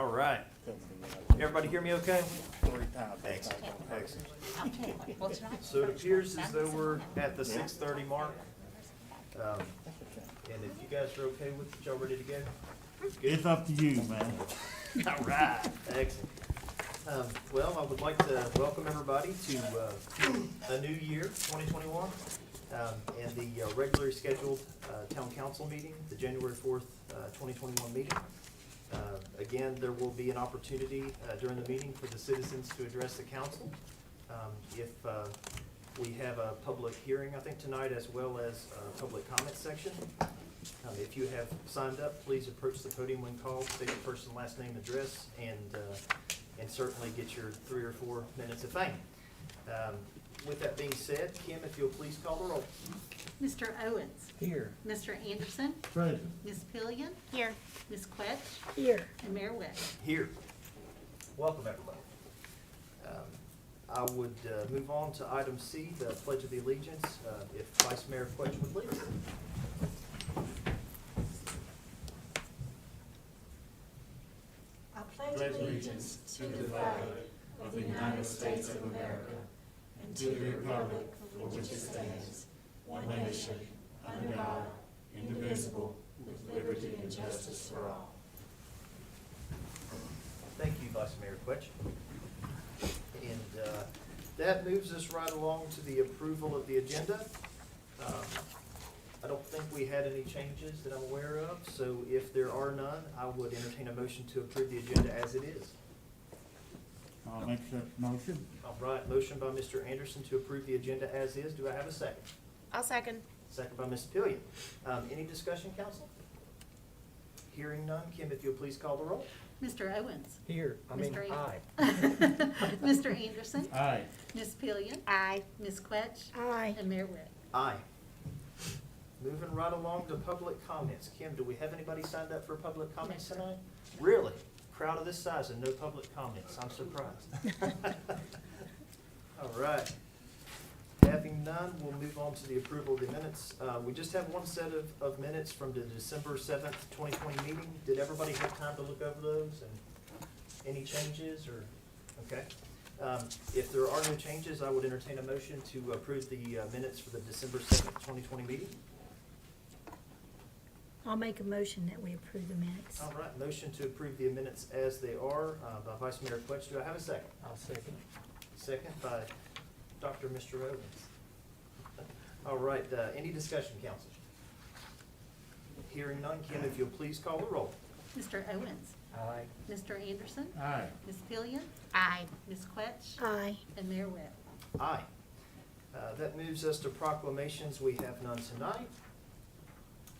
All right. Everybody hear me okay? Excellent. Excellent. So it appears as though we're at the 6:30 mark. And if you guys are okay with it, y'all ready to go? It's up to you, man. All right. Excellent. Well, I would like to welcome everybody to a new year, 2021, and the regularly scheduled town council meeting, the January 4th, 2021 meeting. Again, there will be an opportunity during the meeting for the citizens to address the council. If we have a public hearing, I think, tonight, as well as a public comment section. If you have signed up, please approach the podium when called, state your first and last name, address, and certainly get your 3 or 4 minutes of fame. With that being said, Kim, if you'll please call the roll. Mr. Owens. Here. Mr. Anderson. Present. Ms. Pillion. Here. Ms. Quetch. Here. And Mayor Webb. Here. Welcome, everybody. I would move on to item C, the Pledge of the Allegiance, if Vice Mayor Quetch would lead us. I pledge allegiance to the flag of the United States of America and to the republic for which it stands, one nation, under God, indivisible, with liberty and justice for all. Thank you, Vice Mayor Quetch. And that moves us right along to the approval of the agenda. I don't think we had any changes that I'm aware of, so if there are none, I would entertain a motion to approve the agenda as it is. I'll make such motion. All right, motion by Mr. Anderson to approve the agenda as is. Do I have a second? I'll second. Second by Ms. Pillion. Any discussion, council? Hearing none, Kim, if you'll please call the roll. Mr. Owens. Here, Mr. aye. Mr. Anderson. Aye. Ms. Pillion. Aye. Ms. Quetch. Aye. And Mayor Webb. Aye. Moving right along to public comments. Kim, do we have anybody signed up for public comments No, sir. tonight? Really? Crowd of this size and no public comments. I'm surprised. All right. Having none, we'll move on to the approval of the minutes. We just have one set of minutes from the December 7th, 2020 meeting. Did everybody have time to look over those and any changes or, okay? If there are no changes, I would entertain a motion to approve the minutes for the December 7th, 2020 meeting. I'll make a motion that we approve the minutes. All right, motion to approve the minutes as they are by Vice Mayor Quetch. Do I have a second? I'll second. Second by Dr. Mr. Owens. All right, any discussion, council? Hearing none, Kim, if you'll please call the roll. Mr. Owens. Aye. Mr. Anderson. Aye. Ms. Pillion. Aye. Ms. Quetch. Aye. And Mayor Webb. Aye. That moves us to proclamations. We have none tonight.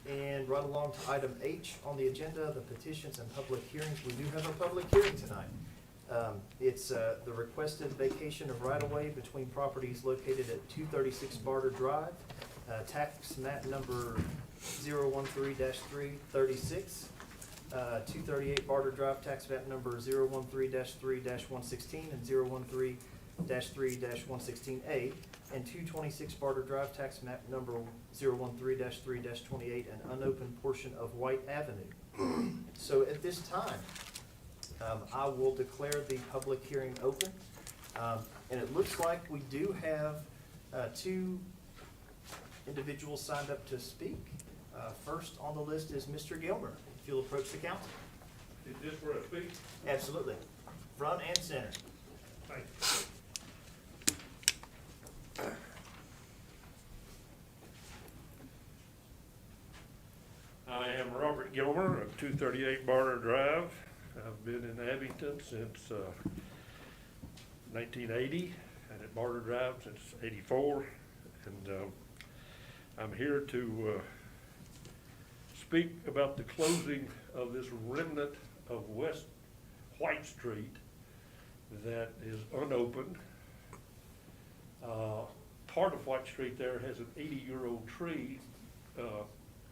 And right along to item H on the agenda, the petitions and public hearings. We do have a public hearing tonight. It's the requested vacation of right-of-way between properties located at 236 Barter Drive, tax map number 013-336, 238 Barter Drive, tax map number 013-3-116 and 013-3-116A, and 226 Barter Drive, tax map number 013-3-28, an unopened portion of White Avenue. So at this time, I will declare the public hearing open. And it looks like we do have 2 individuals signed up to speak. First on the list is Mr. Gilmer. If you'll approach the council. Is this where I speak? Absolutely. Front and center. Thank you. I am Robert Gilmer of 238 Barter Drive. I've been in Abingdon since 1980 and at Barter Drive since '84. And I'm here to speak about the closing of this remnant of West White Street that is unopened. Part of White Street there has an 80-year-old tree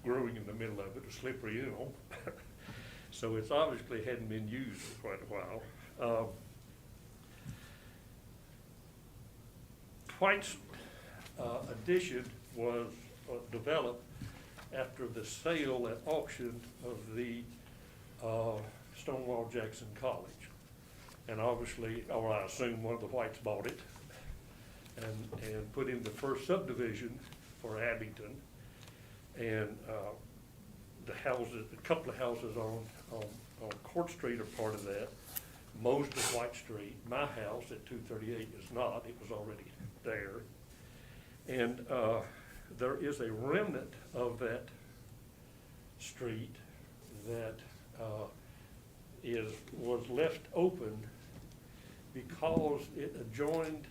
growing in the middle of it, a slippery elm. So it's obviously hadn't been used for quite a while. White's addition was developed after the sale at auction of the Stonewall Jackson College. And obviously, or I assume one of the Whites bought it and put in the first subdivision for Abingdon. And the houses, a couple of houses on Court Street are part of that. Most of White Street, my house at 238 is not, it was already there. And there is a remnant of that street that was left open because it adjoined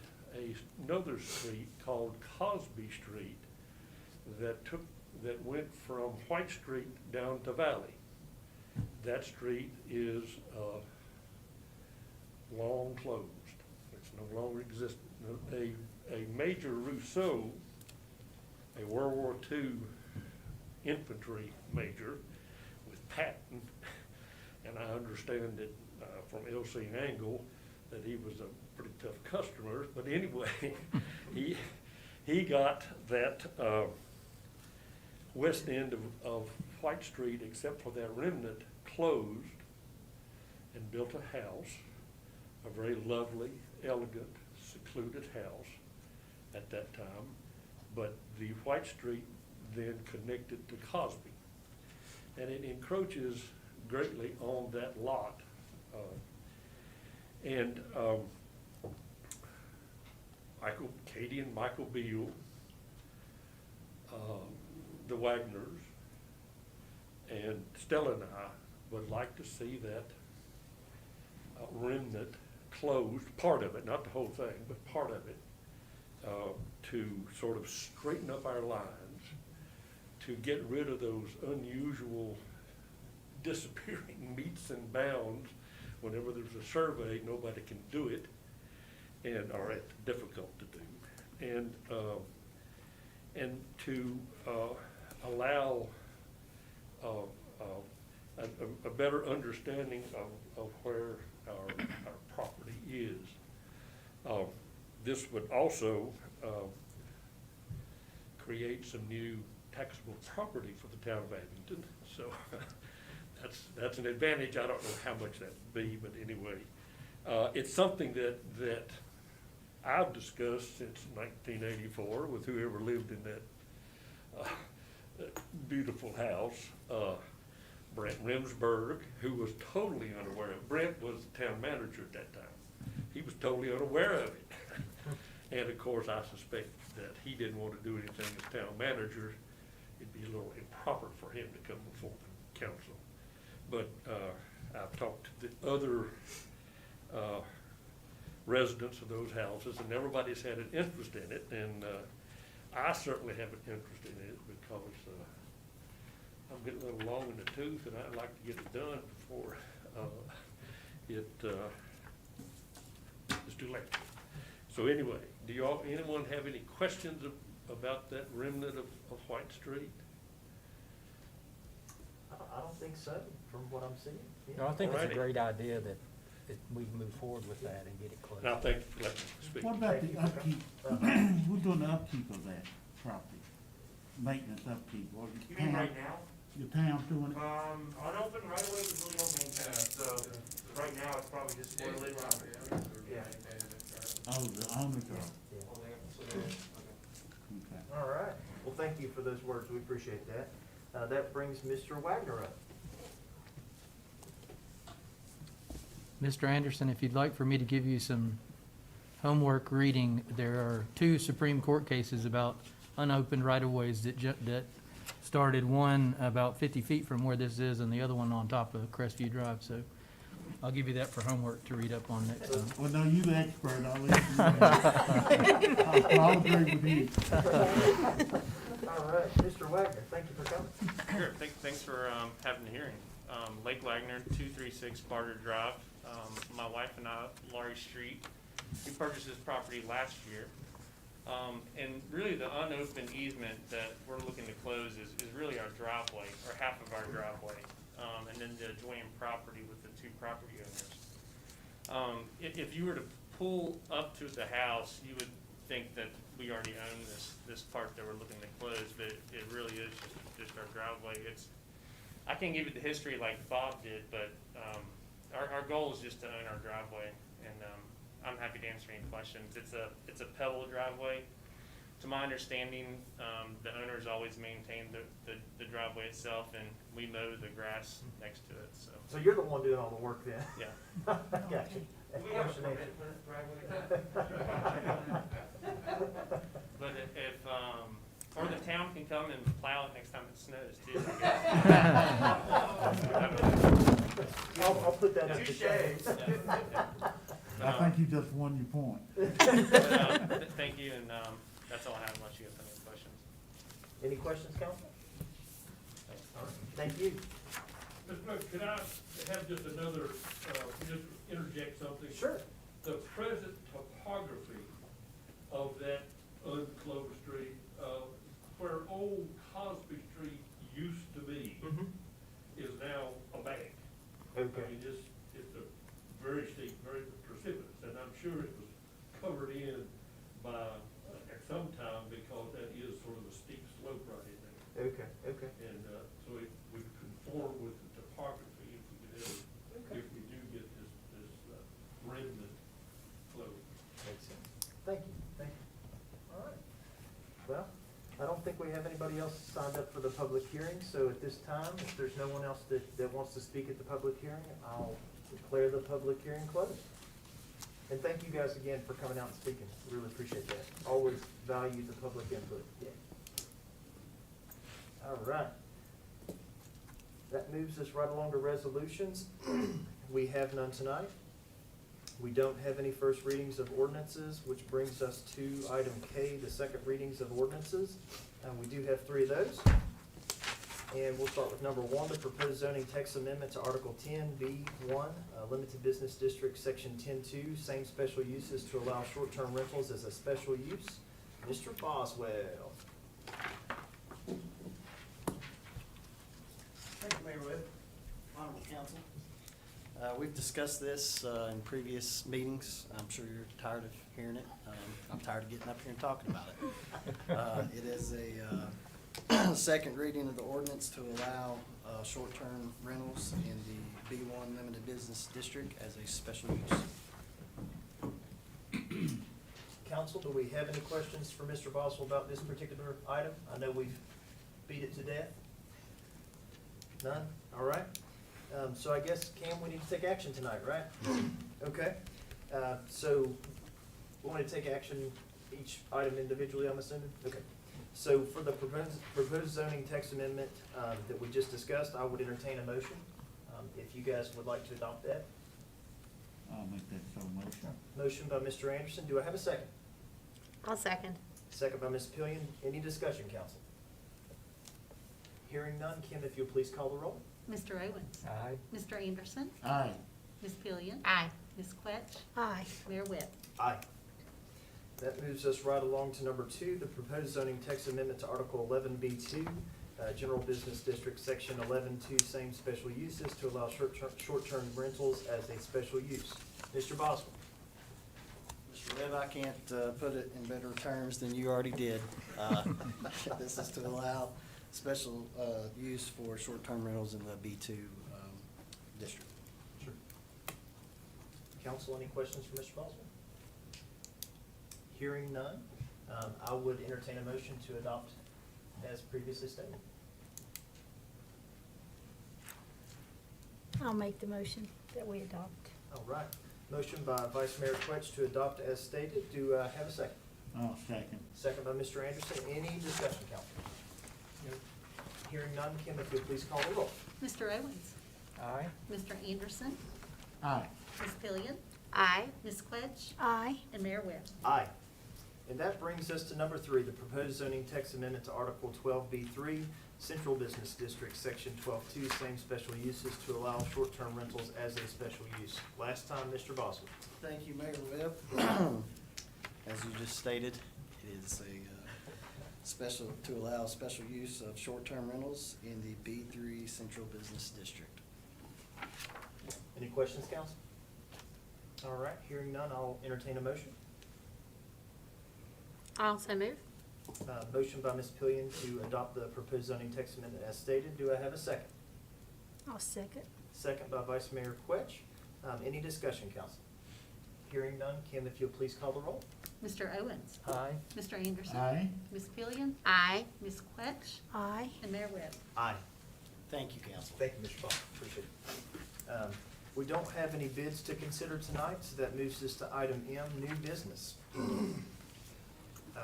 another street called Cosby Street that went from White Street down to Valley. That street is long closed. It's no longer existent. A Major Rousseau, a World War II infantry major with Patton, and I understand that from L.C. Angle that he was a pretty tough customer, but anyway, he got that west end of White Street, except for that remnant, closed and built a house, a very lovely, elegant, secluded house at that time. But the White Street then connected to Cosby. And it encroaches greatly on that lot. Katie and Michael Beal, the Wagners, and Stella and I would like to see that remnant closed, part of it, not the whole thing, but part of it, to sort of straighten up our lines, to get rid of those unusual disappearing meets and bounds. Whenever there's a survey, nobody can do it, or it's difficult to do, and to allow a better understanding of where our property is. This would also create some new taxable property for the town of Abingdon. So that's an advantage. I don't know how much that would be, but anyway, it's something that I've discussed since 1984 with whoever lived in that beautiful house. Brent Remsburg, who was totally unaware of it. Brent was the town manager at that time. He was totally unaware of it. And of course, I suspect that he didn't want to do anything as town manager. It'd be a little improper for him to come before the council. But I've talked to the other residents of those houses, and everybody's had an interest in it. And I certainly have an interest in it because I'm getting a little long in the tooth, and I'd like to get it done before it's too late. So anyway, anyone have any questions about that remnant of White Street? I don't think so, from what I'm seeing. Yeah. No, I think it's Alrighty. a great idea that we move forward with that and get it closed. And I think, let me speak. What about the upkeep? Who's doing the upkeep of that property? Maintenance upkeep, or You the mean town? right now? Your town's doing it? Unopened right away, we really don't maintain it, so right now it's probably just spoilage. Yeah. Oh, the owners are, Yeah. okay. All right. Well, thank you for those words. We appreciate that. That brings Mr. Wagner up. Mr. Anderson, if you'd like for me to give you some homework reading, there are 2 Supreme Court cases about unopened right-of-ways that started, one about 50 feet from where this is and the other one on top of Crestview Drive. So I'll give you that for homework to read up on next time. Well, no, you the expert, I'll let you know. I'll agree with you. All right, Mr. Wagner, thank you for coming. Sure, thanks for having the hearing. Lake Wagner, 236 Barter Drive. My wife and I, Laurie Street, we purchased this property last year. And really the unopened easement that we're looking to close is really our driveway, or half of our driveway, and then the adjoining property with the 2 property owners. If you were to pull up to the house, you would think that we already own this part that we're looking to close, but it really is just our driveway. I can't give you the history like Bob did, but our goal is just to own our driveway, and I'm happy to answer any questions. It's a pebble driveway. To my understanding, the owners always maintain the driveway itself, and we mow the grass next to it, so. So you're the one doing all the work then? Yeah. Gotcha. We have a Question permit answered. for this driveway. But if, or the town can come and plow it next time it snows too, I guess. I'll put that up to Touche. shame. I think you just won your point. Thank you, and that's all I have unless you have any questions. Any questions, council? All right, thank you. Mr. Clerk, could I have just another, just interject something? Sure. The present topography of that unclosed street, where old Cosby Street used to be, is now a bank. I Okay. mean, it's a very steep, very precipitous, and I'm sure it was covered in by, at some time, because that is sort of a steep slope right in there. Okay, okay. And, so it would conform with the topography if we could ever, Okay. if we do get this remnant flow. Makes sense. Thank you, thank you. All right. Well, I don't think we have anybody else signed up for the public hearing, so at this time, if there's no one else that wants to speak at the public hearing, I'll declare the public hearing closed. And thank you guys again for coming out and speaking. Really appreciate that. Always value the public input. Yeah. All right. That moves us right along to resolutions. We have none tonight. We don't have any first readings of ordinances, which brings us to item K, the second readings of ordinances. We do have 3 of those. And we'll start with number 1, the proposed zoning text amendment to Article 10B1, Limited Business District, Section 10.2, same special uses to allow short-term rentals as a special use. Mr. Boswell. Thank you, Mayor Webb, Honorable Council. We've discussed this in previous meetings. I'm sure you're tired of hearing it. I'm tired of getting up here and talking about it. It is a second reading of the ordinance to allow short-term rentals in the B1 Limited Business District as a special use. Council, do we have any questions for Mr. Boswell about this particular item? I know we've beat it to death. None? All right. So I guess, Cam, we need to take action tonight, right? Okay. So we want to take action each item individually, I'm assuming? Okay. So for the proposed zoning text amendment that we just discussed, I would entertain a motion. If you guys would like to adopt that. I'll make that so motion. Motion by Mr. Anderson. Do I have a second? I'll second. Second by Ms. Pillion. Any discussion, council? Hearing none, Kim, if you'll please call the roll. Mr. Owens? Aye. Mr. Anderson? Aye. Ms. Pillion? Aye. Ms. Quetch? Aye. Mayor Webb? Aye. That moves us right along to number 2, the proposed zoning text amendment to Article 11B2, General Business District, Section 11.2, same special uses to allow short-term rentals as a special use. Mr. Boswell. Mr. Webb, I can't put it in better terms than you already did. This is to allow special use for short-term rentals in the B2 district. Sure. Council, any questions for Mr. Boswell? Hearing none, I would entertain a motion to adopt as previously stated. I'll make the motion that we adopt. All right. Motion by Vice Mayor Quetch to adopt as stated. Do I have a second? I'll second. Second by Mr. Anderson. Any discussion, council? Hearing none, Kim, if you'll please call the roll. Mr. Owens? Aye. Mr. Anderson? Aye. Ms. Pillion? Aye. Ms. Quetch? Aye. And Mayor Webb? Aye. And that brings us to number 3, the proposed zoning text amendment to Article 12B3, Central Business District, Section 12.2, same special uses to allow short-term rentals as a special use. Last time, Mr. Boswell. Thank you, Mayor Webb. As you just stated, it is a special, to allow special use of short-term rentals in the B3 Central Business District. Any questions, council? All right, hearing none, I'll entertain a motion. I'll also move. Motion by Ms. Pillion to adopt the proposed zoning text amendment as stated. Do I have a second? I'll second. Second by Vice Mayor Quetch. Any discussion, council? Hearing none, Kim, if you'll please call the roll. Mr. Owens? Aye. Mr. Anderson? Aye. Ms. Pillion? Aye. Ms. Quetch? Aye. And Mayor Webb. Aye. Thank you, council. Thank you, Mr. Ball, appreciate it. We don't have any bids to consider tonight, so that moves us to item M, new business.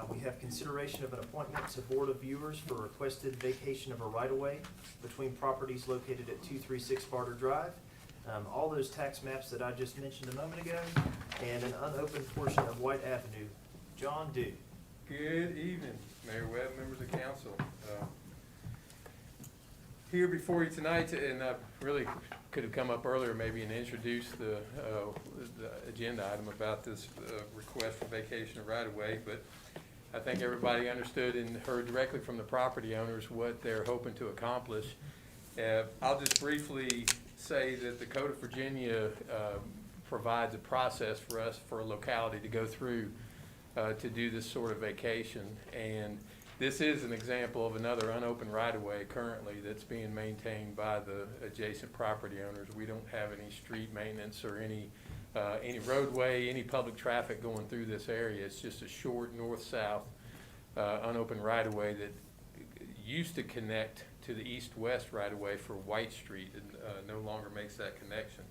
We have consideration of an appointment to Board of Viewers for requested vacation of a right-of-way between properties located at 236 Barter Drive. All those tax maps that I just mentioned a moment ago, and an unopened portion of White Avenue. John Dew. Good evening, Mayor Webb, members of council. Here before you tonight, and I really could have come up earlier maybe and introduced the agenda item about this request for vacation of right-of-way, but I think everybody understood and heard directly from the property owners what they're hoping to accomplish. I'll just briefly say that the Code of Virginia provides a process for us, for a locality to go through to do this sort of vacation. And this is an example of another unopened right-of-way currently that's being maintained by the adjacent property owners. We don't have any street maintenance or any roadway, any public traffic going through this area. It's just a short north-south unopened right-of-way that used to connect to the east-west right-of-way for White Street, and no longer makes that connection.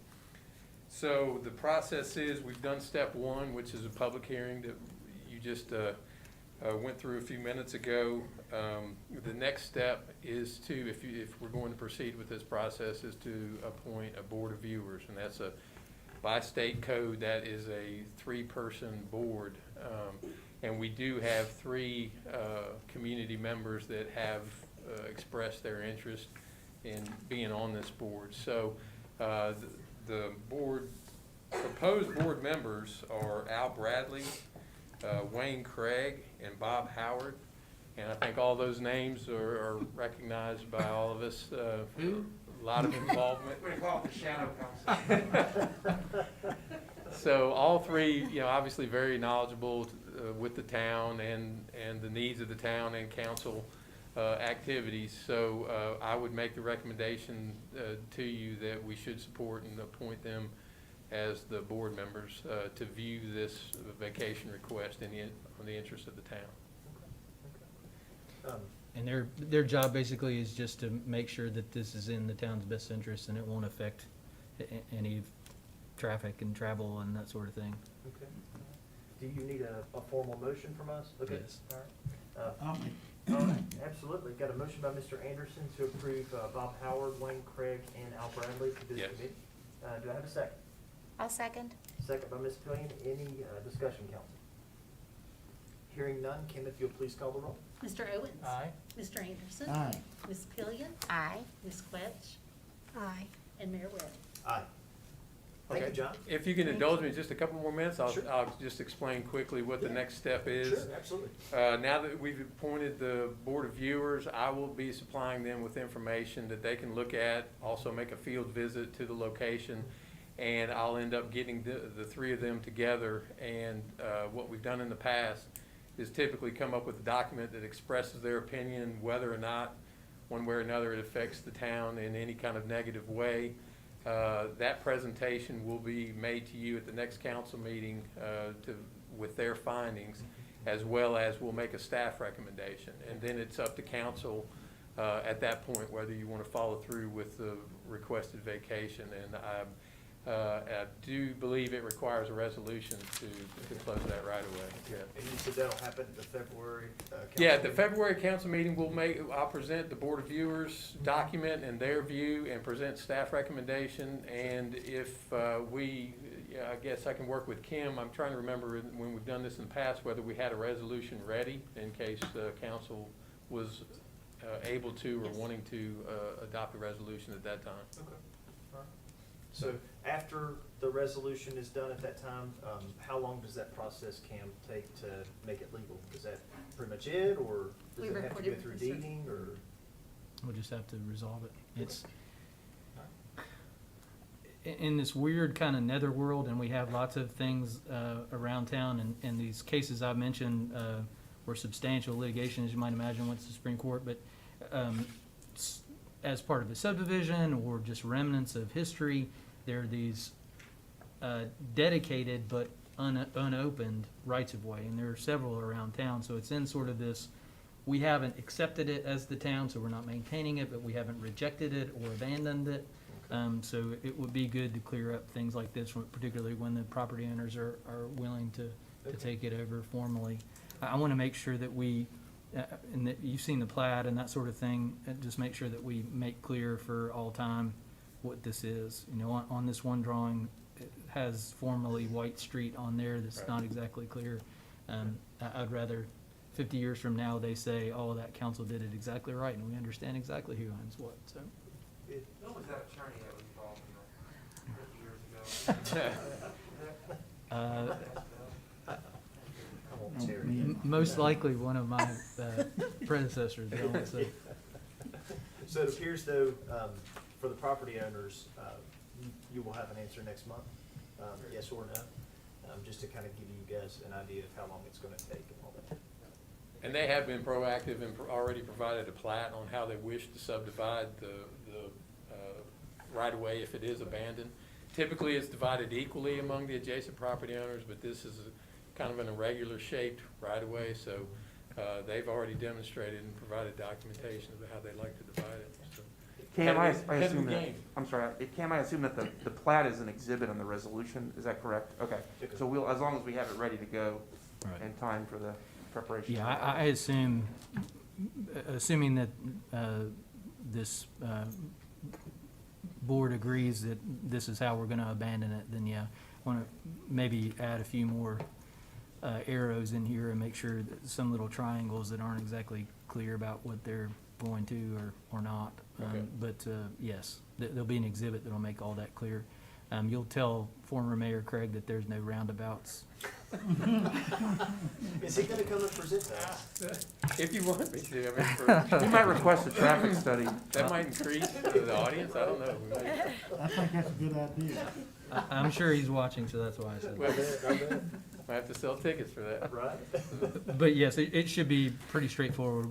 So the process is, we've done step one, which is a public hearing that you just went through a few minutes ago. The next step is to, if we're going to proceed with this process, is to appoint a Board of Viewers, and that's by state code, that is a 3-person board. And we do have 3 community members that have expressed their interest in being on this board. So the proposed board members are Al Bradley, Wayne Craig, and Bob Howard. And I think all those names are recognized by all of us. A lot of involvement. We call it the shadow council. So all 3, obviously very knowledgeable with the town and the needs of the town and council activities. So I would make the recommendation to you that we should support and appoint them as the board members to view this vacation request on the interest of the town. And their job basically is just to make sure that this is in the town's best interest and it won't affect any traffic and travel and that sort of thing. Okay. Do you need a formal motion from us? Okay. Yes. All right. I'll make, All right, absolutely. Got a motion by Mr. Anderson to approve Bob Howard, Wayne Craig, and Al Bradley to this Yes. committee. Do I have a second? I'll second. Second by Ms. Pillion. Any discussion, council? Hearing none, Kim, if you'll please call the roll. Mr. Owens? Aye. Mr. Anderson? aye. Ms. Pillion? Aye. Ms. Quetch? Aye. And Mayor Webb. Aye. Thank you, Okay. John. If you can indulge me just a couple more minutes, Sure. I'll just explain quickly what the Yeah. next step is. Sure, absolutely. Now that we've appointed the Board of Viewers, I will be supplying them with information that they can look at, also make a field visit to the location, and I'll end up getting the 3 of them together. And what we've done in the past is typically come up with a document that expresses their opinion, whether or not, one way or another, it affects the town in any kind of negative way. That presentation will be made to you at the next council meeting with their findings, as well as we'll make a staff recommendation. And then it's up to council at that point whether you want to follow through with the requested vacation. And I do believe it requires a resolution to close that right away. Yeah. And you said that'll happen at the February council Yeah, the meeting? February council meeting, I'll present the Board of Viewers document and their view and present staff recommendation. And if I guess I can work with Kim. I'm trying to remember when we've done this in the past, whether we had a resolution ready in case the council was able to or Yes. wanting to adopt a resolution at that time. Okay. All right. So after the resolution is done at that time, how long does that process, Cam, take to make it legal? Is that pretty much it, or does We it have report to go it through to certain- deeding, or? We'll just have to resolve it. It's in this weird kind of netherworld, and we have lots of things around town, and these cases I've mentioned were substantial litigation, as you might imagine, went to the Supreme Court, but as part of a subdivision or just remnants of history, there are these dedicated but unopened rights-of-way, and there are several around town, so it's in sort of this, we haven't accepted it as the town, so we're not maintaining it, but we haven't rejected it or abandoned it. So it would be good to clear up things like this, particularly when the property owners are willing to take it over formally. I want to make sure that we, and that you've seen the plat and that sort of thing, and just make sure that we make clear for all time what this is. You know, on this one drawing, it has formally White Street on there that's not exactly clear. I'd rather 50 years from now, they say, oh, that council did it exactly right, and we understand exactly who owns what, so. Who was that attorney that was involved, 50 years ago? I won't tear you. Most likely one of my predecessors, Bill, so. So it appears though, for the property owners, you will have an answer next month, yes or no, just to kind of give you guys an idea of how long it's gonna take and all that. And they have been proactive and already provided a plat on how they wish to subdivide the right-of-way if it is abandoned. Typically, it's divided equally among the adjacent property owners, but this is kind of an irregular shaped right-of-way, so they've already demonstrated and provided documentation of how they like to divide it. So, Cam, I head of assume the that, game. I'm sorry, Cam, I assume that the plat is an exhibit on the resolution, is that correct? Okay, so we'll, as long as we have it ready to go Right. in time for the preparation. Yeah, I assume, assuming that this board agrees that this is how we're gonna abandon it, then yeah, wanna maybe add a few more arrows in here and make sure that some little triangles that aren't exactly clear about what they're going to or not. Okay. But yes, there'll be an exhibit that'll make all that clear. You'll tell former Mayor Craig that there's no roundabouts. Is he gonna come and present that? If you want me to, I mean, We might request a traffic study. that might increase the audience, I don't know. We might- I think that's a good idea. I'm sure he's watching, so that's why I said that. Might have to sell tickets for that. Right? But yes, it should be pretty straightforward.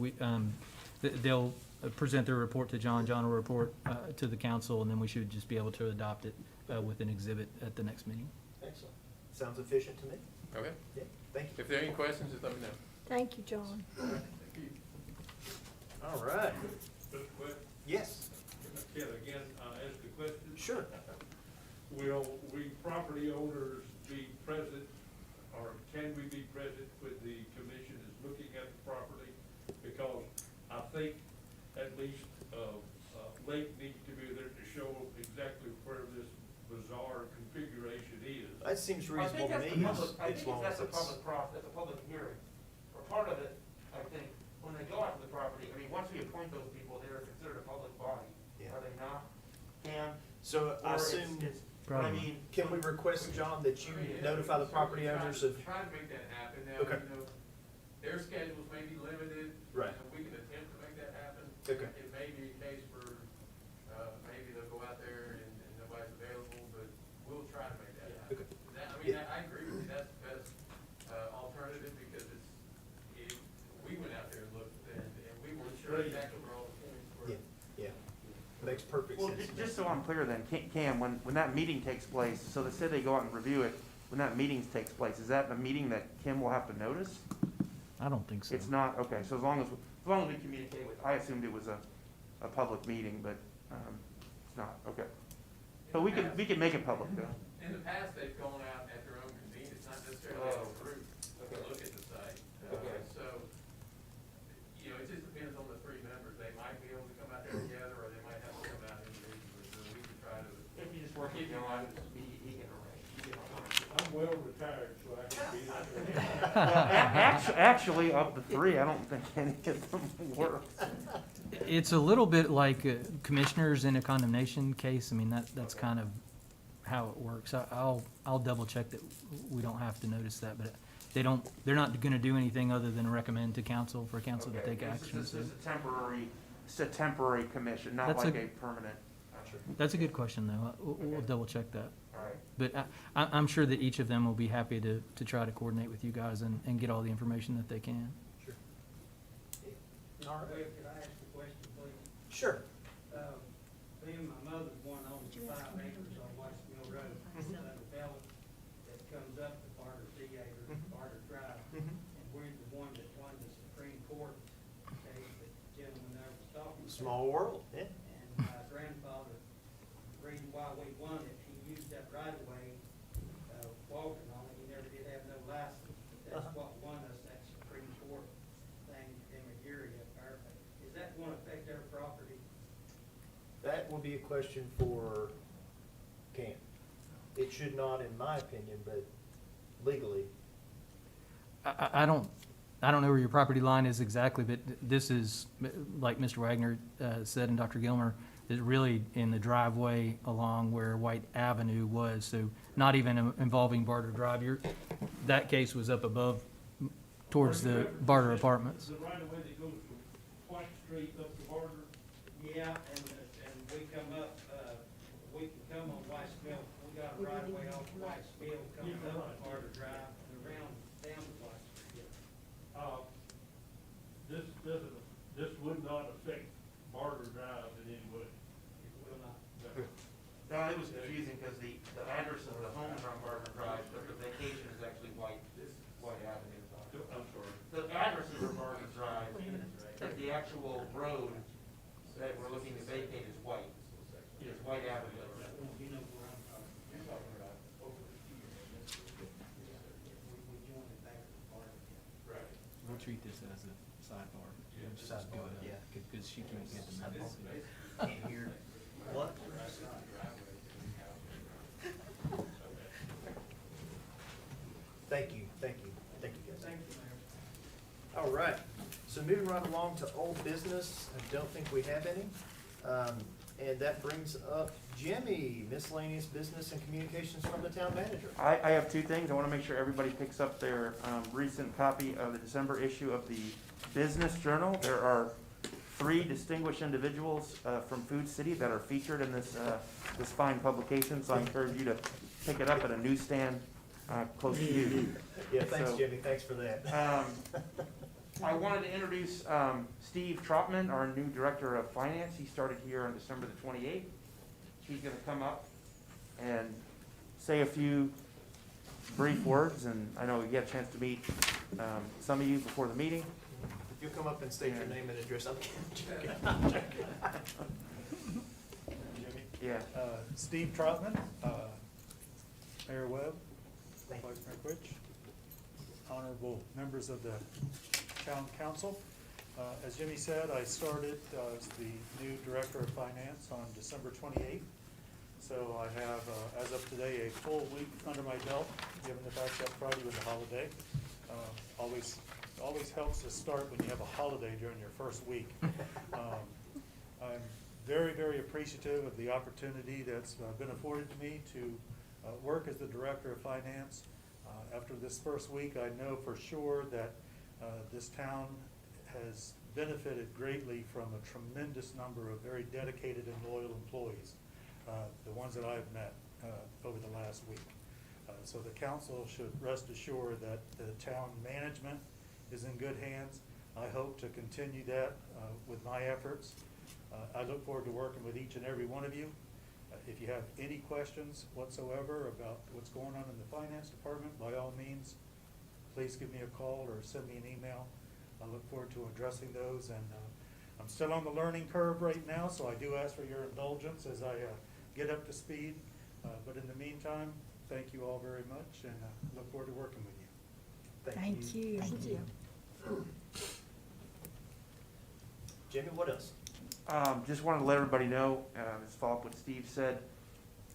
They'll present their report to John. John will report to the council, and then we should just be able to adopt it with an exhibit at the next meeting. Excellent. Sounds efficient to me. Okay, Yeah, thank you. if there are any questions, just let me know. Thank you, John. All right. Mr. West, Yes, can again, ask the question? sure. Will we property owners be present, or can we be present when the commission is looking at the property? Because I think at least, Lake needs to be there to show exactly where this bizarre configuration is. That seems reasonable to me. I as think long that's as a it's- public that's a public hearing. Or part of it, I think, when they go out to the property, I mean, once we appoint those people, they're considered a public body, Yeah. are they not? Cam? So I Or assume, but I Probably. mean, can we request, John, that you notify the property owners of, Try to make that happen now, Okay. you know, their schedules may be limited. Right. You know, we can attempt to make that happen. Okay. It may be a case where, maybe they'll go out there and nobody's available, but we'll try to make that happen. Okay. I agree with you, that's the best, alternative, because we went out there and looked, and we weren't sure exactly where all the points were. yeah, makes perfect well, sense. just so I'm clear then, Cam, when that meeting takes place, so they say they go out and review it, when that meeting takes place, is that a meeting that Kim will have to notice? I don't think so. It's not, okay, so as long as we communicate with, I assumed it was a public meeting, but, it's not, okay. But we can make it public though. In the past, they've gone out at their own convenience, not necessarily as a group, to look at the site. Okay. So, you know, it just depends on the three members. They might be able to come out there together, or they might have to come out individually, so we can try to. If you just work it, you know, he can arrange. I'm well retired, so I can be there. Actually, of the three, I don't think any of them work. It's a little bit like commissioners in a condemnation case. I mean, that's kind of how it works. I'll double check that we don't have to notice that, but they're not gonna do anything other than recommend to council for council to Okay, take action. This So is a temporary commission, not That's like a- a permanent. that's a good question, though. We'll Okay. double check that. All right. But I'm sure that each of them will be happy to try to coordinate with you guys and get all the information that they can. Sure. All right. Wait, could I ask a question, please? Sure. Me and my mother, one owns 5 acres on West Mill Road. Developed Small world, yeah. And my grandfather, the reason why we won it, he used that right of way, walking on it, he never did have no license. That's what won us that Supreme Court thing in McGeary up there. Is that gonna affect our property? That will be a question for Cam. It should not, in my opinion, but legally. I don't know where your property line is exactly, but this is, like Mr. Wagner said and Dr. Gilmer, is really in the driveway along where White Avenue was, so not even involving Barter Drive. That case was up above towards the Barter Apartments. The right of way that goes from White Street up to Barter. Yeah, and we come up, we can come on White's Mill, we got a right of way off White's Mill, comes up to Barter Drive and around down to White Street. This would not affect Barter Drive in any way. It will not. No, it was confusing because the address of the homes are on Barber Drive, but the vacation is actually White Avenue. I'm sorry. The addresses are Barber Drive, but the actual road that we're looking to vacate is White. It's White Avenue. You know where I'm talking about. We joined it back to Barter. Right. We'll treat this as a sidebar. Sidebar, yeah. Because she can't get the memo. Can't hear. What? Thank you guys. Thank you, Mayor. All right, so moving right along to old business, I don't think we have any. And that brings up Jimmy, miscellaneous business and communications from the town manager. I have two things. I want to make sure everybody picks up their recent copy of the December issue of the Business Journal. There are 3 distinguished individuals from Food City that are featured in this fine publication, so I encourage you to pick it up at a newsstand close to you. Yeah, thanks, So, Jimmy, thanks for that. I wanted to introduce Steve Trotman, our new Director of Finance. He started here on December the 28th. He's going to come up and say a few brief words, and I know we get a chance to meet some of you before the meeting. If you'll come up and state your name and address, I'm joking. Jimmy. Yeah. Steve Trotman, Mayor Webb, Thank you. Vice Mayor Quich, honorable members of the town council. As Jimmy said, I started as the new Director of Finance on December 28th. So I have, as of today, a full week under my belt, given the fact that Friday was a holiday. Always helps to start when you have a holiday during your first week. I'm very, very appreciative of the opportunity that's been afforded to me to work as the Director of Finance. After this first week, I know for sure that this town has benefited greatly from a tremendous number of very dedicated and loyal employees, the ones that I've met over the last week. So the council should rest assured that the town management is in good hands. I hope to continue that with my efforts. I look forward to working with each and every one of you. If you have any questions whatsoever about what's going on in the finance department, by all means, please give me a call or send me an email. I look forward to addressing those, and I'm still on the learning curve right now, so I do ask for your indulgence as I get up to speed. But in the meantime, thank you all very much, and look forward to working with you. Thank you. Thank you. Jimmy, what else? Just wanted to let everybody know, as follow up what Steve said,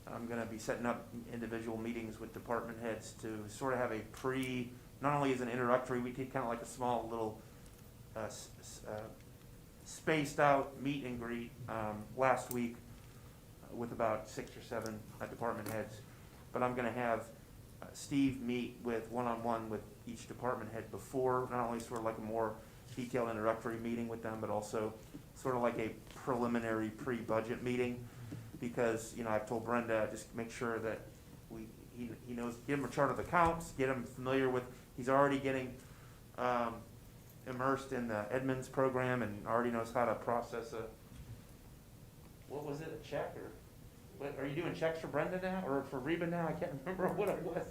I'm going to be setting up individual meetings with department heads to sort of have a not only as an introductory, we did kind of like a small little spaced out meet and greet last week with about 6 or 7 department heads. But I'm going to have Steve meet with one-on-one with each department head before, not only sort of like a more detailed introductory meeting with them, but also sort of like a preliminary pre-budget meeting, because, you know, I've told Brenda, just make sure that he knows, give him a chart of accounts, get him familiar with, he's already getting immersed in the Edmonds program and already knows how to process what was it, a check, or what, are you doing checks for Brenda now, or for Reba now? I can't remember what it was.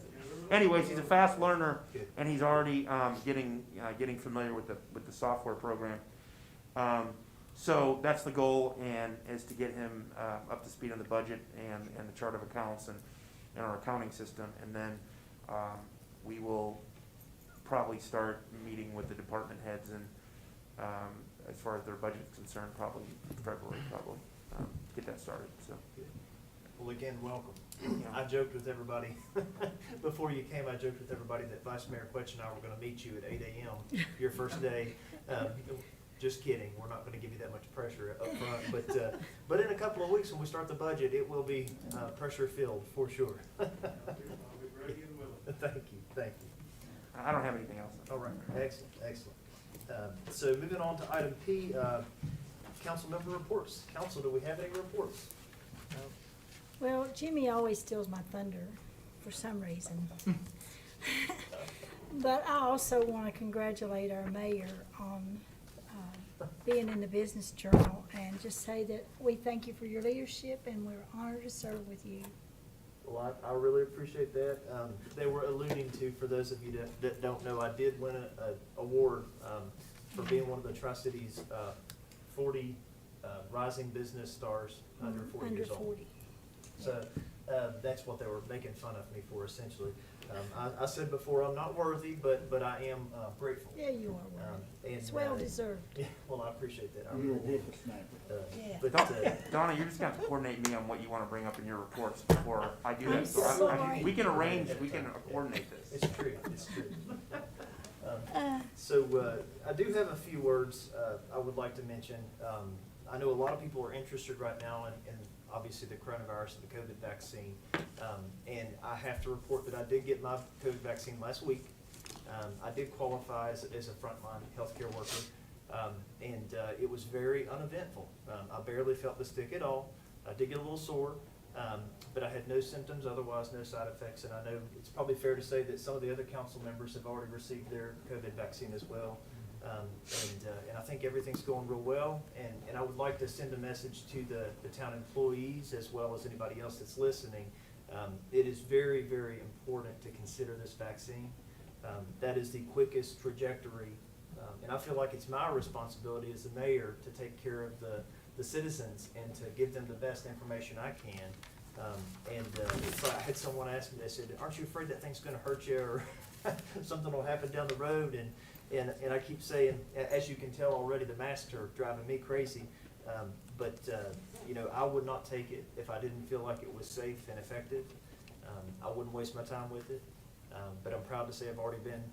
Anyways, he's a fast learner, and he's already getting familiar with the software program. So that's the goal, and is to get him up to speed on the budget and the chart of accounts and our accounting system. And then we will probably start meeting with the department heads and as far as their budget is concerned, probably February, get that started, so. Well, again, welcome. Yeah. I joked with everybody, before you came, I joked with everybody that Vice Mayor Quetch and I were gonna meet you at 8 a.m. your first day. Just kidding, we're not gonna give you that much pressure up front, but in a couple of weeks when we start the budget, it will be pressure filled for sure. I'll be ready and willing. Thank you. I don't have anything else. All right, excellent. So moving on to item P, council member reports. Council, do we have any reports? Well, Jimmy always steals my thunder for some reason. But I also want to congratulate our mayor on being in the Business Journal and just say that we thank you for your leadership and we're honored to serve with you. Well, I really appreciate that. They were alluding to, for those of you that don't know, I did win an award for being one of the Tri-Cities 40 rising business stars under 40 years old. Under 40. So that's what they were making fun of me for, essentially. I said before, I'm not worthy, but I am grateful. Yeah, you are worthy. And, It's well deserved. Yeah, well, I appreciate that. I You're a really do. whippersnapper. Yeah. But Donna, you're just gonna have to coordinate me on what you wanna bring up in your reports before I do that. I'm So sorry. we can arrange, we can coordinate this. it's true, it's true. So I do have a few words I would like to mention. I know a lot of people are interested right now in obviously the coronavirus and the COVID vaccine. And I have to report that I did get my COVID vaccine last week. I did qualify as a frontline healthcare worker. And it was very uneventful. I barely felt the stick at all. I did get a little sore, but I had no symptoms, otherwise no side effects. And I know it's probably fair to say that some of the other council members have already received their COVID vaccine as well. And I think everything's going real well. And I would like to send a message to the town employees as well as anybody else that's listening. It is very, very important to consider this vaccine. That is the quickest trajectory. And I feel like it's my responsibility as the mayor to take care of the citizens and to give them the best information I can. So I had someone ask me, they said, aren't you afraid that thing's gonna hurt you or something will happen down the road? And I keep saying, as you can tell already, the masks are driving me crazy. But I would not take it if I didn't feel like it was safe and effective. I wouldn't waste my time with it. But I'm proud to say I've already been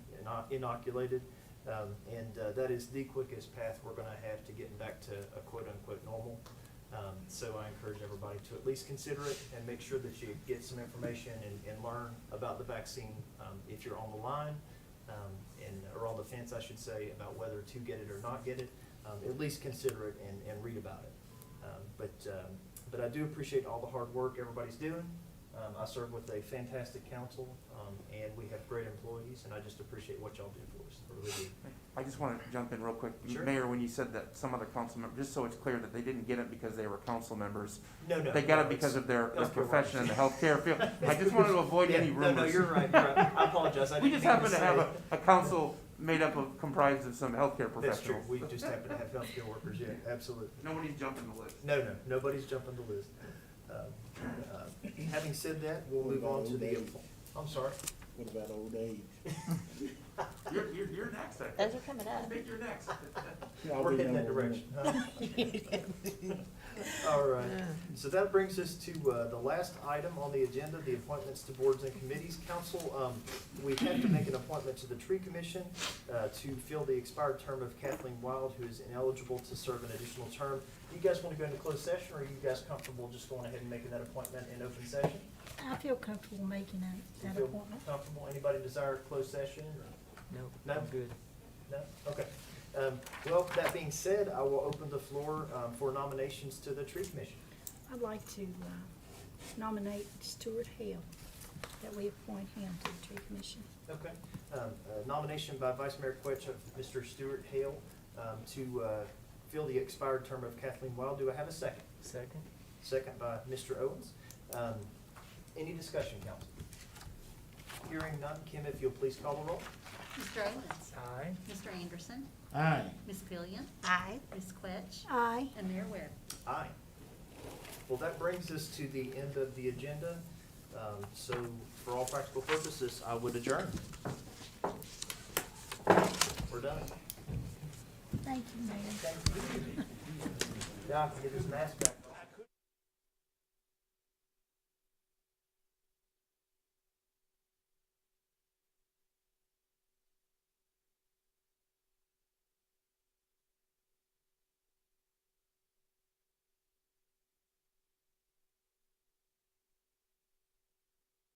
inoculated. That is the quickest path we're gonna have to getting back to a quote-unquote normal. So I encourage everybody to at least consider it and make sure that you get some information and learn about the vaccine if you're on the line, or on the fence, I should say, about whether to get it or not get it. At least consider it and read about it. But I do appreciate all the hard work everybody's doing. I serve with a fantastic council, and we have great employees, and I just appreciate what y'all do for us. I really do. I just wanna jump in real quick. Sure. Mayor, when you said that some other council members, just so it's clear that they didn't get it because they were council members. No, They got it it's because of their healthcare profession in the workers. healthcare field. I just wanted to avoid any rumors. No, you're right. I apologize. I We didn't just mean happen to say have it. a council made up of, comprised of some healthcare That's true. professionals. We just happen to have healthcare workers, yeah, absolutely. Nobody's jumping the list. No, nobody's jumping the list. Having said that, we'll move on to the, I'm sorry. What about old age? You're next, I think. Those are coming up. I think you're next. We're heading that direction, huh? All right, so that brings us to the last item on the agenda, the appointments to boards and committees. Council, we have to make an appointment to the Tree Commission to fill the expired term of Kathleen Wild, who is ineligible to serve an additional term. Do you guys want to go into closed session, or are you guys comfortable just going ahead and making that appointment in open session? I feel comfortable making You that feel appointment. comfortable? Anybody desire closed session? No, No? I'm good. No? Okay. Well, that being said, I will open the floor for nominations to the Tree Commission. I'd like to nominate Stuart Hale, that we appoint him to the Tree Commission. Okay. Nomination by Vice Mayor Quetch of Mr. Stuart Hale to fill the expired term of Kathleen Wild. Do I have a second? Second? Second by Mr. Owens. Any discussion, council? Hearing none. Kim, if you'll please call the roll. Mr. Owens? Aye. Mr. Anderson? Aye. Ms. Pillion, Aye. Ms. Quetch, Aye. and Mayor Webb. Aye. Well, that brings us to the end of the agenda. So for all practical purposes, I would adjourn. We're done. Thank you, Mayor. Yeah, I can get his mask back on.